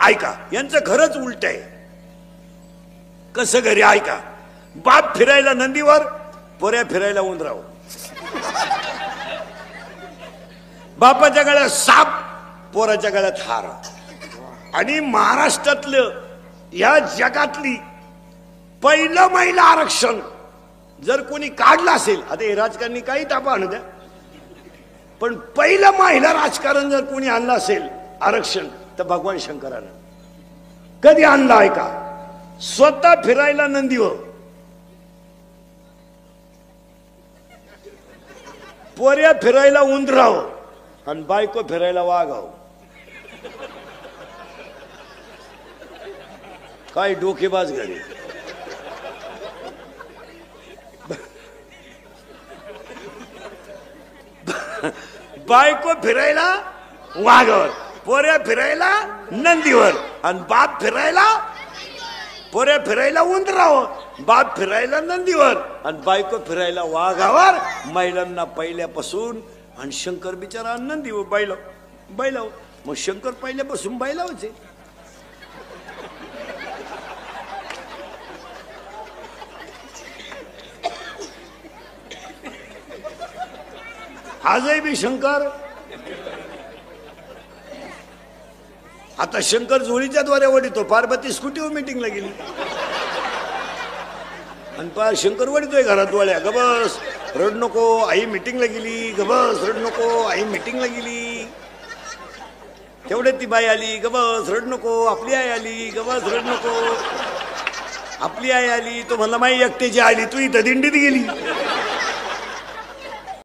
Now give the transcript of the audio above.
ऐका, यांचं घरच उलट आहे. कसं घरी ऐका, बाप फिरायला नंदीवर, पोऱ्या फिरायला उंदरावर. बापाच्या गळ्यात साप, पोराच्या गळ्यात हार. आणि महाराष्ट्रातलं या जगातली पहिलं महिला आरक्षण जर कोणी काढलं असेल, आता हे राजकारणी काही तापा आणू द्या, पण पहिलं महिला राजकारण जर कोणी आणलं असेल आरक्षण, तर भगवान शंकरानं. कधी आणलं आहे का? स्वतः फिरायला नंदीवर, पोऱ्या फिरायला उंदराव आणि बायको फिरायला वाघाव. काय डोकेबाज घरी. बायको फिरायला वाघावर, पोऱ्या फिरायला नंदीवर आणि बाप फिरायला, पोऱ्या फिरायला उंदरावर, बाप फिरायला नंदीवर आणि बायको फिरायला वाघावर. महिलांना पहिल्यापासून, आणि शंकर बिचारा नंदीवर, बैलाव. मग शंकर पहिल्यापासून बैलावच आहे. आजही बी शंकर. आता शंकर जोडीच्या द्वारे वडितो. पार्वती स्कूटीवर मीटिंगला गेली आणि शंकर वडितोय घरात वळ्या. गबस रड नको, आई मीटिंगला गेली. गबस रड नको, आई मीटिंगला गेली. तेवढे ती बाई आली. गबस रड नको, आपली आई आली. गबस रड नको, आपली आई आली. तो म्हणला माई एकट्याची आली, तू इथं दिंडीत गेली.